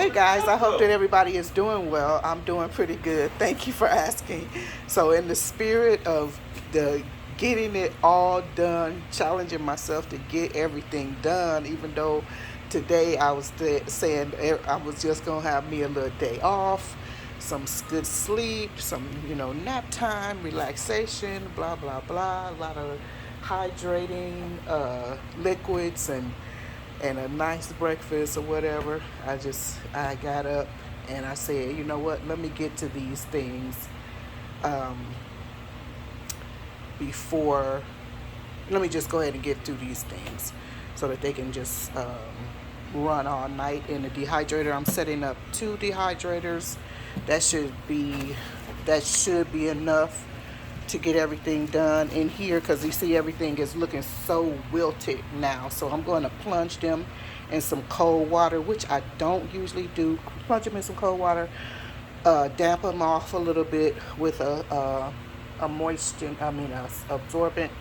Hey guys, I hope that everybody is doing well. I'm doing pretty good. Thank you for asking. So, in the spirit of the getting it all done, challenging myself to get everything done, even though today I was saying I was just gonna have me a little day off, some good sleep, some nap time, relaxation, blah blah blah, a lot of hydrating liquids and a nice breakfast or whatever. I got up and I said, you know what, let me get to these things um, before, let me just go ahead and get through these things so that they can just run all night. In the dehydrator, I'm setting up 2 dehydrators. That should be enough to get everything done in here, because you see everything is looking so wilted now. So I'm going to plunge them in some cold water, which I don't usually do. Plunge them in some cold water, damp them off a little bit with a moisture, a absorbent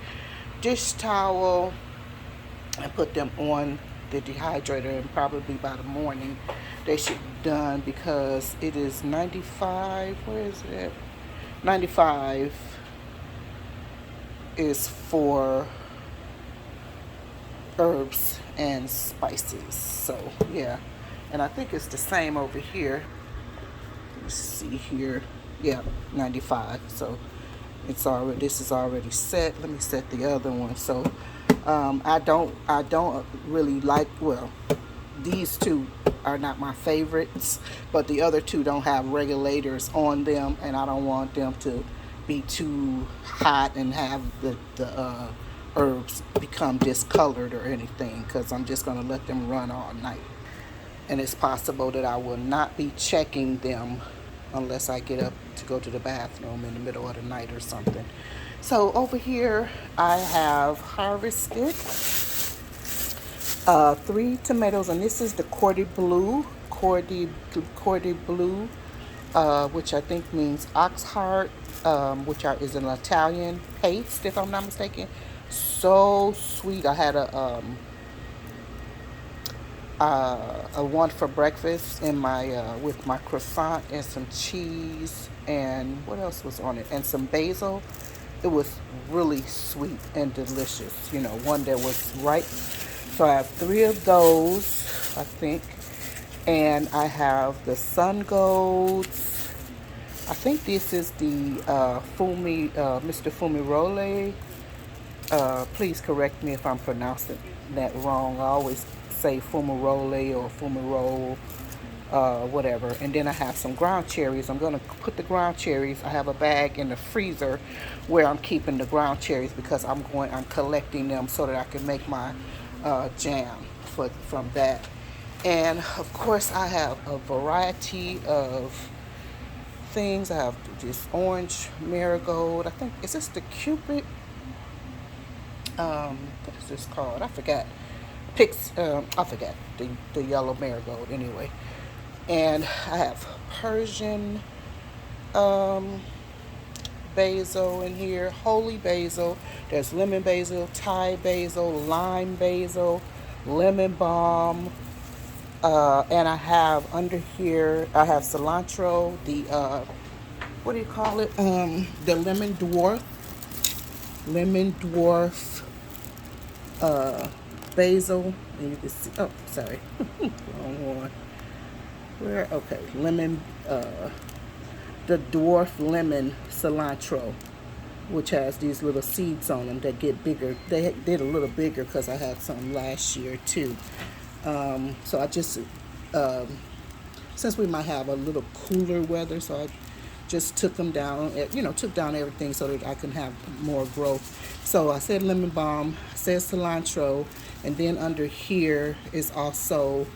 dish towel, and put them on the dehydrator, and probably by the morning they should be done, because it is 95. Where is it? 95 is for herbs and spices. So yeah, and I think it's the same over here. Let's see here. Yeah, 95. So this is already set. Let me set the other one. So I don't really like, well, these two are not my favorites, but the other two don't have regulators on them, and I don't want them to be too hot and have the herbs become discolored or anything, because I'm just going to let them run all night. And it's possible that I will not be checking them unless I get up to go to the bathroom in the middle of the night or something. So over here I have harvested 3 tomatoes, and this is the Cordy Blue, which I think means ox heart, is an Italian paste, if I'm not mistaken. So sweet. I had a one for breakfast in my with my croissant and some cheese, and what else was on it? And some basil. It was really sweet and delicious. One that was ripe. So I have 3 of those, I think. And I have the Sun Golds. I think this is the Mr. Fumirole. Please correct me if I'm pronouncing that wrong. I always say Fumirole or Fumirole, whatever. And then I have some ground cherries. I'm going to put the ground cherries. I have a bag in the freezer where I'm keeping the ground cherries, because I'm collecting them so that I can make my jam from that. And of course I have a variety of things. I have this orange marigold. I think, is this the Cupid? What is this called? I forgot. I forgot the yellow marigold anyway. And I have Persian basil in here, holy basil. There's lemon basil, Thai basil, lime basil, lemon balm. And I have under here, I have cilantro, the what do you call it? The lemon dwarf basil. And you can see, oh, sorry, wrong one. Where? Okay, the dwarf lemon cilantro, which has these little seeds on them that get bigger. They did a little bigger because I had some last year too. So I just, since we might have a little cooler weather, so I just took them down, took down everything so that I can have more growth. So I said lemon balm, I said cilantro, and then under here is also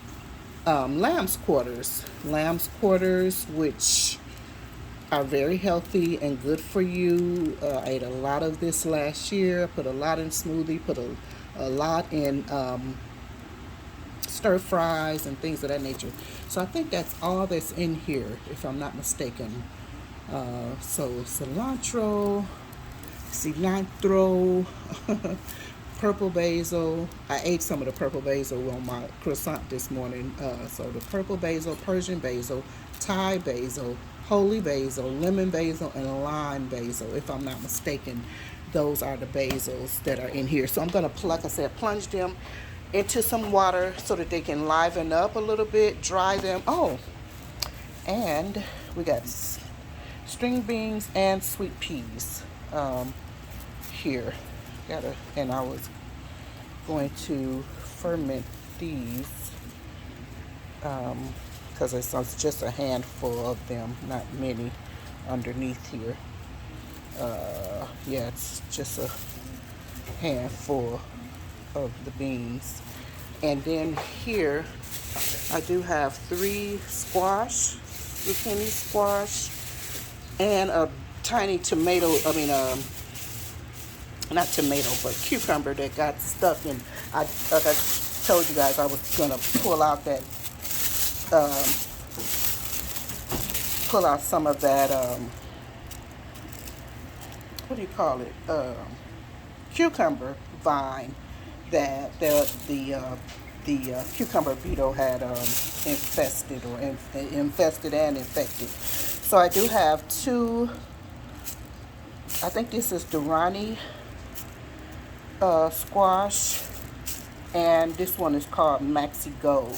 lamb's quarters, which are very healthy and good for you. I ate a lot of this last year. Put a lot in smoothie, put a lot in stir fries and things of that nature. So I think that's all that's in here, if I'm not mistaken. So cilantro, purple basil. I ate some of the purple basil on my croissant this morning. So the purple basil, Persian basil, Thai basil, holy basil, lemon basil, and lime basil. If I'm not mistaken, those are the basils that are in here. So I'm gonna, like I said, plunge them into some water so that they can liven up a little bit. Dry them. Oh, and we got string beans and sweet peas here. And I was going to ferment these because it's just a handful of them, not many underneath here. Yeah, it's just a handful of the beans. And then here I do have 3 squash, zucchini squash, and a tiny tomato, not tomato, but cucumber that got stuck in. Like I told you guys, I was gonna um, pull out some of that, what do you call it? Cucumber vine that the cucumber beetle had infested and infected. So I do have 2. I think this is Durrani squash, and this one is called Maxi Gold.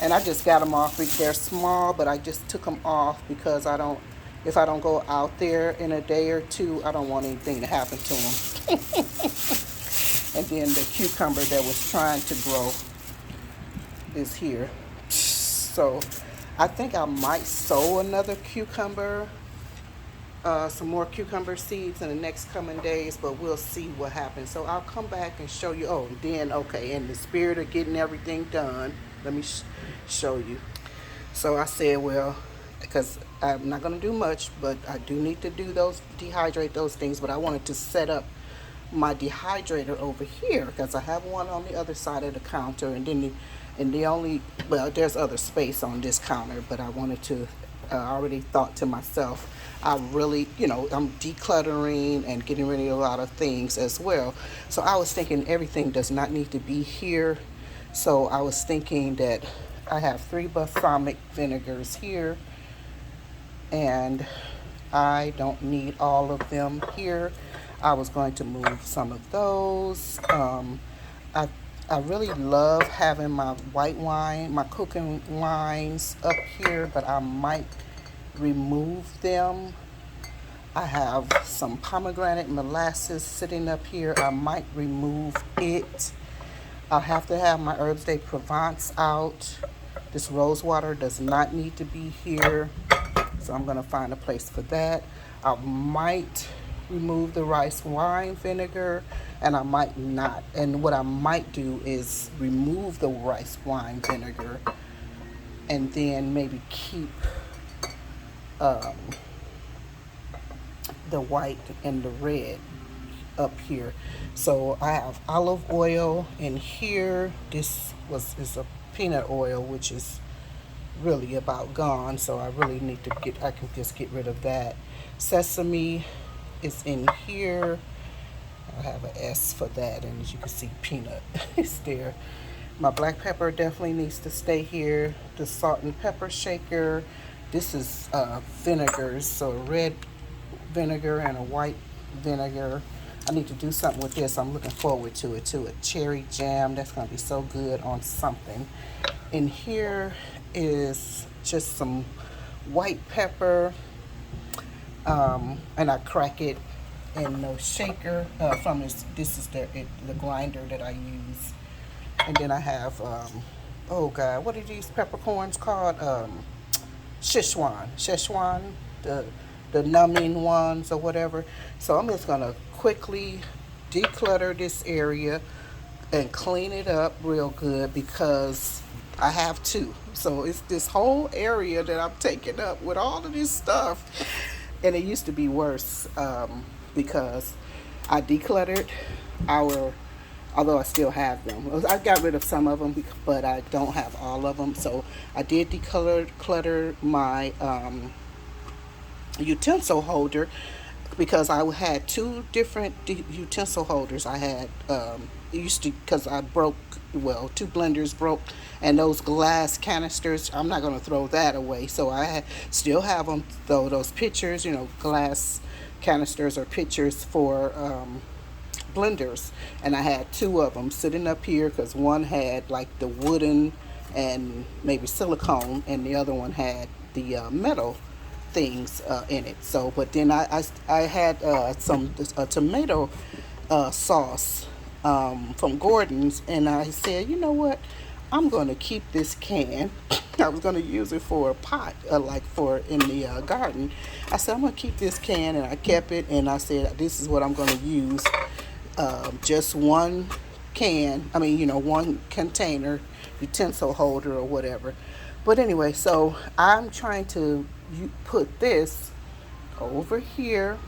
And I just got them off. They're small, but I just took them off because if I don't go out there in a day or two, I don't want anything to happen to them. And then the cucumber that was trying to grow is here. So I think I might sow another cucumber, some more cucumber seeds in the next coming days, but we'll see what happens. So I'll come back and show you. Oh, then, okay, in the spirit of getting everything done, let me show you. So I said, well, because I'm not going to do much, but I do need to dehydrate those things, but I wanted to set up my dehydrator over here because I have one on the other side of the counter, and then there's other space on this counter, but I wanted to, I already thought to myself, I really, I'm decluttering and getting rid of a lot of things as well. So I was thinking everything does not need to be here. So I was thinking that I have 3 balsamic vinegars here, and I don't need all of them here. I was going to move some of those. I really love having my white wine, my cooking wines up here, but I might remove them. I have some pomegranate molasses sitting up here. I might remove it. I'll have to have my Herbs de Provence out. This rose water does not need to be here, so I'm going to find a place for that. I might remove the rice wine vinegar, and I might not. And what I might do is remove the rice wine vinegar and then maybe keep the white and the red up here. So I have olive oil in here. This is a peanut oil, which is really about gone, so I really need to I can just get rid of that. Sesame is in here. I have an S for that, and as you can see, peanut is there. My black pepper definitely needs to stay here. The salt and pepper shaker. This is vinegars, so a red vinegar and a white vinegar. I need to do something with this. I'm looking forward to it too. A cherry jam, that's going to be so good on something. In here is just some white pepper, and I crack it in the shaker from this is the grinder that I use. And then I have oh god, what are these peppercorns called? Szechuan, the numbing ones or whatever. So I'm just gonna quickly declutter this area and clean it up real good because I have to. So it's this whole area that I'm taking up with all of this stuff. And it used to be worse because I decluttered although I still have them. I got rid of some of them, but I don't have all of them. So I did declutter my utensil holder because I had two different utensil holders. I had used to, because I broke, well, two blenders broke, and those glass canisters. I'm not going to throw that away, so still have them. Though those pitchers, glass canisters or pitchers for blenders, and I had two of them sitting up here because one had like the wooden and maybe silicone, and the other one had the metal things in it. So, but then I had some tomato sauce from Gordon's, and I said, you know what? I'm going to keep this can. I was going to use it for a pot, like for in the garden. I said, I'm going to keep this can, and I kept it, and I said, this is what I'm going to use. Just one can, I mean, one container, utensil holder or whatever. But anyway, so I'm trying to put this over here.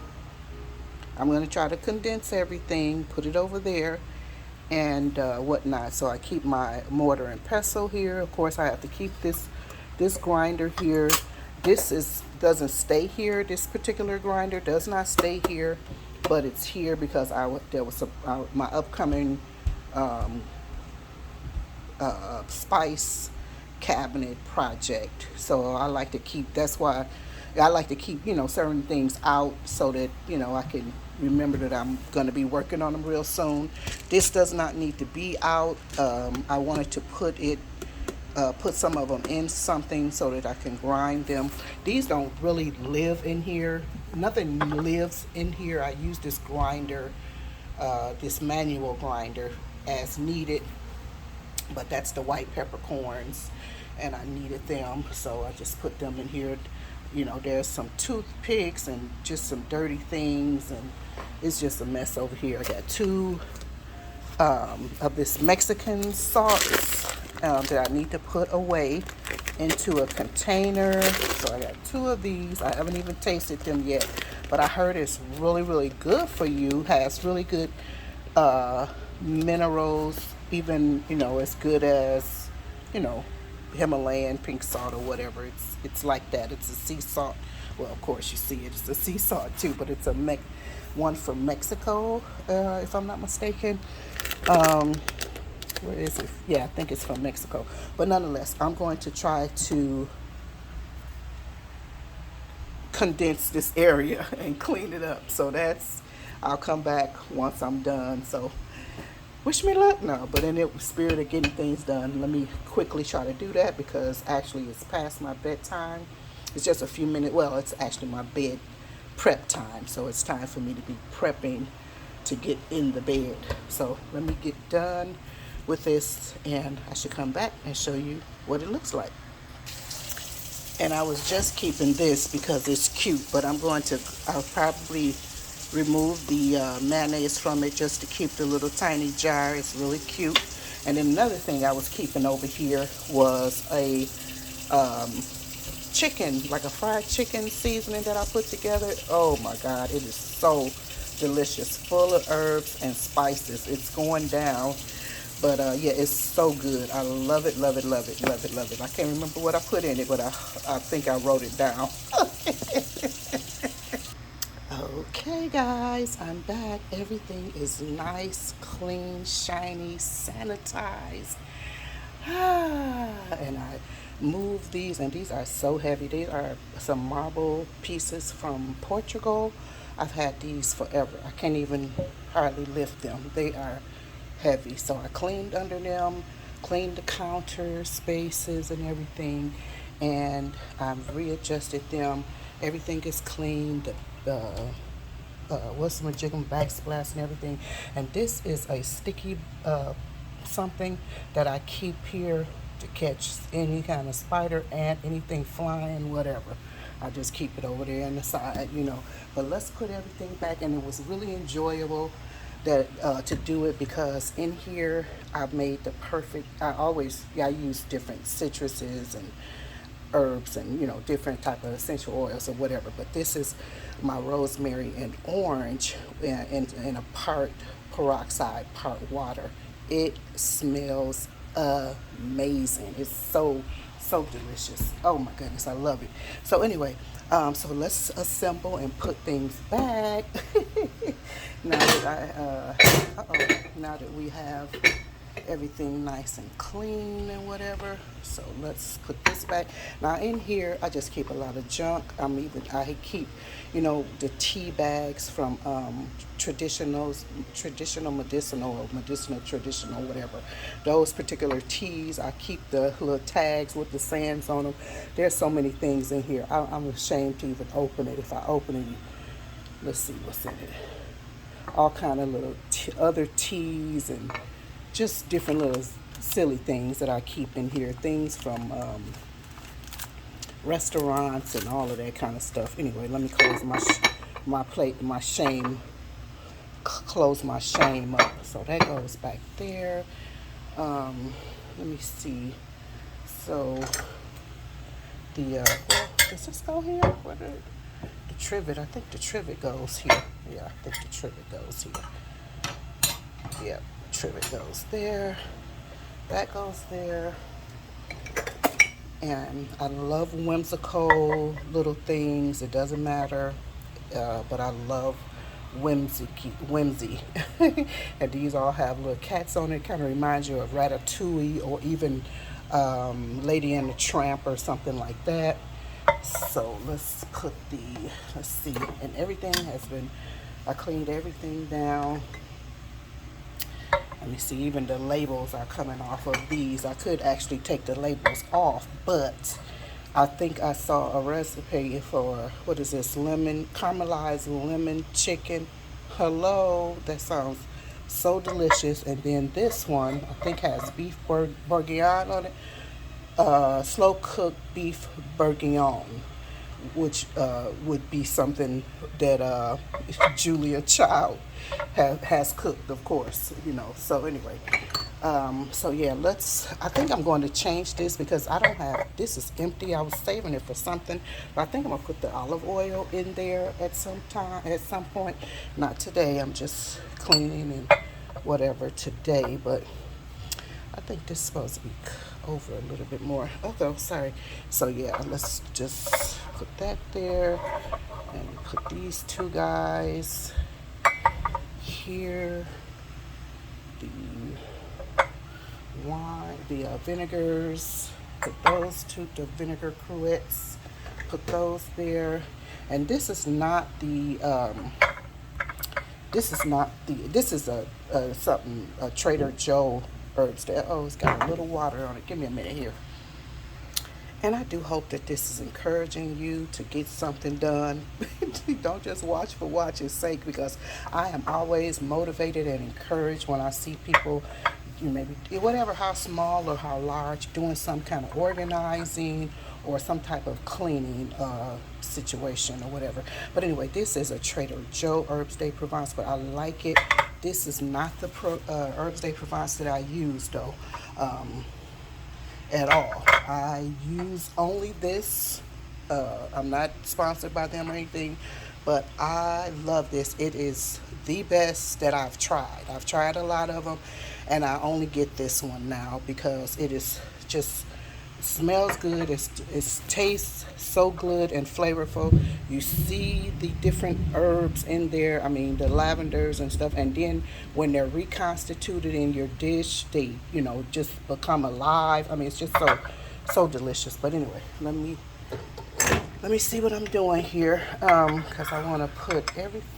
I'm going to try to condense everything, put it over there, and whatnot. So I keep my mortar and pestle here. Of course, I have to keep this grinder here. This is doesn't stay here. This particular grinder does not stay here, but it's here because there was my upcoming spice cabinet project. So I like to keep. That's why I like to keep certain things out so that I can remember that I'm going to be working on them real soon. This does not need to be out. I wanted to put some of them in something so that I can grind them. These don't really live in here. Nothing lives in here. I use this grinder, this manual grinder, as needed. But that's the white peppercorns, and I needed them, so I just put them in here. There's some toothpicks and just some dirty things, and it's just a mess over here. I got two of this Mexican sauce that I need to put away into a container. So I got two of these. I haven't even tasted them yet, but I heard it's really, really good for you. Has really good minerals, even as good as Himalayan pink salt or whatever. It's like that. It's a sea salt. Well, of course you see it. It's a sea salt too, but it's one from Mexico, if I'm not mistaken. Where is it? Yeah, I think it's from Mexico. But nonetheless, I'm going to try to condense this area and clean it up. So I'll come back once I'm done. So wish me luck now. But in the spirit of getting things done, let me quickly try to do that, because actually it's past my bedtime. It's just a few minutes. Well, it's actually my bed prep time. So it's time for me to be prepping to get in the bed. So let me get done with this, and I should come back and show you what it looks like. And I was just keeping this because it's cute, but I'll probably remove the mayonnaise from it just to keep the little tiny jar. It's really cute. And then another thing I was keeping over here was a chicken, like a fried chicken seasoning that I put together. Oh my God, it is so delicious, full of herbs and spices. It's going down. But yeah, it's so good. I love it, love it, love it, love it, love it. I can't remember what I put in it, but I think I wrote it down. Okay, guys, I'm back. Everything is nice, clean, shiny, sanitized. And I moved these, and these are so heavy. These are some marble pieces from Portugal. I've had these forever. I can't even hardly lift them. They are heavy. So I cleaned under them, cleaned the counter spaces and everything, and I've readjusted them. Everything is cleaned. What's my jiggle backsplash and everything. And this is a sticky something that I keep here to catch any kind of spider, ant, anything flying, whatever. I just keep it over there on the side. But let's put everything back, and it was really enjoyable to do it, because in here I've made the perfect. I use different citruses and herbs and different type of essential oils or whatever. But this is my rosemary and orange in a part peroxide, part water. It smells amazing. It's so so delicious. Oh my goodness, I love it. So anyway, so let's assemble and put things back. now that now that we have everything nice and clean and whatever. So let's put this back. Now in here, I just keep a lot of junk. I keep, the tea bags from traditional medicinal or medicinal traditional whatever. Those particular teas, I keep the little tags with the sands on them. There's so many things in here. I'm ashamed to even open it. If I open it, let's see what's in it. All kind of little other teas and just different little silly things that I keep in here. Things from restaurants and all of that kind of stuff. Anyway, let me close my plate, my shame. Close my shame up. So that goes back there. Let me see. So the does this go here? What the trivet? I think the trivet goes here. Yeah, I think the trivet goes here. Yep, trivet goes there. That goes there. And I love whimsical little things. It doesn't matter, but I love whimsy. And these all have little cats on it. Kind of reminds you of Ratatouille or even Lady and the Tramp or something like that. So let's see. And everything I cleaned everything down. Let me see, even the labels are coming off of these. I could actually take the labels off, but I think I saw a recipe for, what is this, caramelized lemon chicken. Hello, that sounds so delicious. And then this one, I think has beef bourguignon on it. Slow cooked beef bourguignon, which would be something that Julia Child has cooked, of course, So anyway, so yeah, I think I'm going to change this because this is empty. I was saving it for something, but I think I'm going to put the olive oil in there at some point. Not today, I'm just cleaning and whatever today, but I think this is supposed to be over a little bit more. Oh, sorry. So yeah, let's just put that there and put these two guys here. The wine, the vinegars, put those two, the vinegar cruets, put those there. And this is a Trader Joe herbs. It's got a little water on it. Give me a minute here. And I do hope that this is encouraging you to get something done. Don't just watch for watch's sake, because I am always motivated and encouraged when I see people, maybe whatever, how small or how large, doing some kind of organizing or some type of cleaning situation or whatever. But anyway, this is a Trader Joe Herbs de Provence, but I like it. This is not the Herbs de Provence that I use, though, at all. I use only this. I'm not sponsored by them or anything, but I love this. It is the best that I've tried. I've tried a lot of them, and I only get this one now because it is just smells good. It tastes so good and flavorful. You see the different herbs in there. I mean, the lavenders and stuff. And then when they're reconstituted in your dish, they, just become alive. I mean, it's just so delicious. But anyway, let me see what I'm doing here, because I want to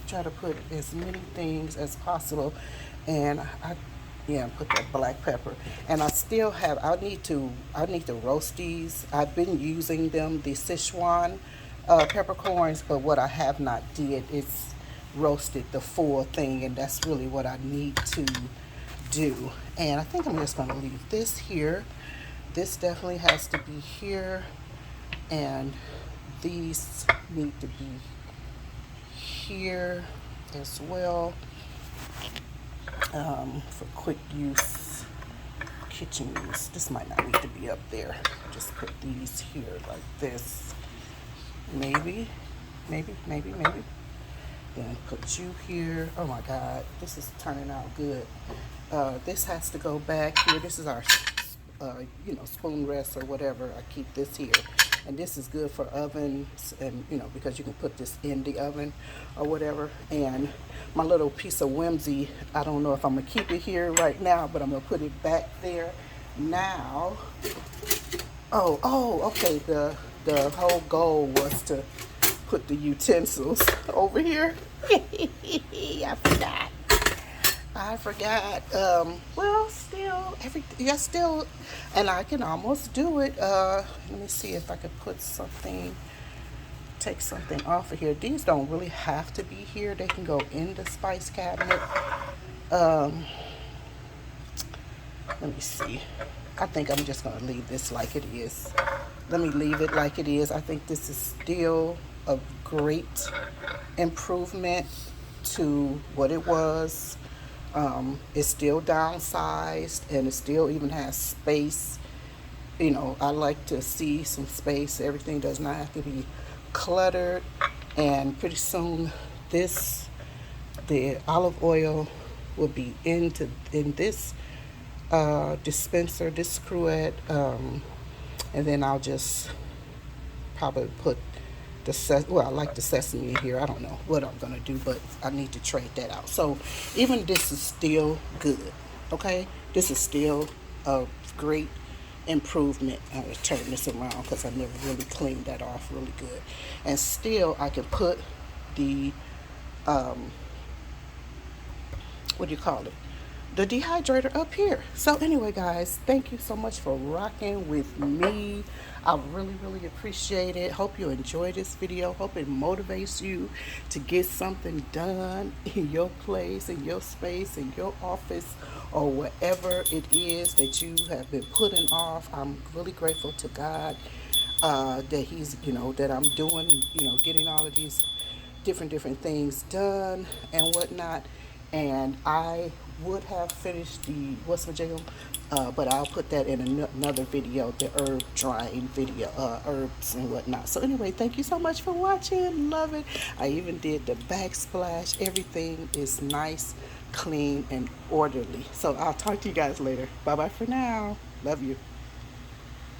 try to put as many things as possible. And put that black pepper. And I still have, I need to roast these. I've been using them, the Sichuan peppercorns, but what I have not did is roasted the full thing, and that's really what I need to do. And I think I'm just going to leave this here. This definitely has to be here, and these need to be here as well. For quick use, kitchen use. This might not need to be up there. Just put these here like this. Maybe. Then put you here. Oh my God, this is turning out good. This has to go back here. This is our spoon rest or whatever. I keep this here. And this is good for ovens, and because you can put this in the oven or whatever. And my little piece of whimsy, I don't know if I'm gonna keep it here right now, but I'm gonna put it back there now. Okay. The whole goal was to put the utensils over here. I forgot. Well, still, everything. Yeah, still, and I can almost do it. Let me see if I could take something off of here. These don't really have to be here. They can go in the spice cabinet. Um, Let me see. I think I'm just gonna leave this like it is. Let me leave it like it is. I think this is still a great improvement to what it was. It's still downsized, and it still even has space. I like to see some space. Everything does not have to be cluttered. And pretty soon, the olive oil will be in this dispenser, this cruet, and then I'll just probably put I like the sesame in here. I don't know what I'm gonna do, but I need to trade that out. So even this is still good. Okay, this is still a great improvement. I will turn this around because I never really cleaned that off really good, and still I can put the what do you call it? The dehydrator up here. So anyway, guys, thank you so much for rocking with me. I really, really appreciate it. Hope you enjoy this video. Hope it motivates you to get something done in your place, in your space, in your office, or whatever it is that you have been putting off. I'm really grateful to God that that I'm doing, getting all of these different things done and whatnot. And I would have finished the what's my jam, but I'll put that in another video, the herb drying video, herbs and whatnot. So anyway, thank you so much for watching. Love it. I even did the backsplash. Everything is nice, clean, and orderly. So I'll talk to you guys later. Bye bye for now. Love you.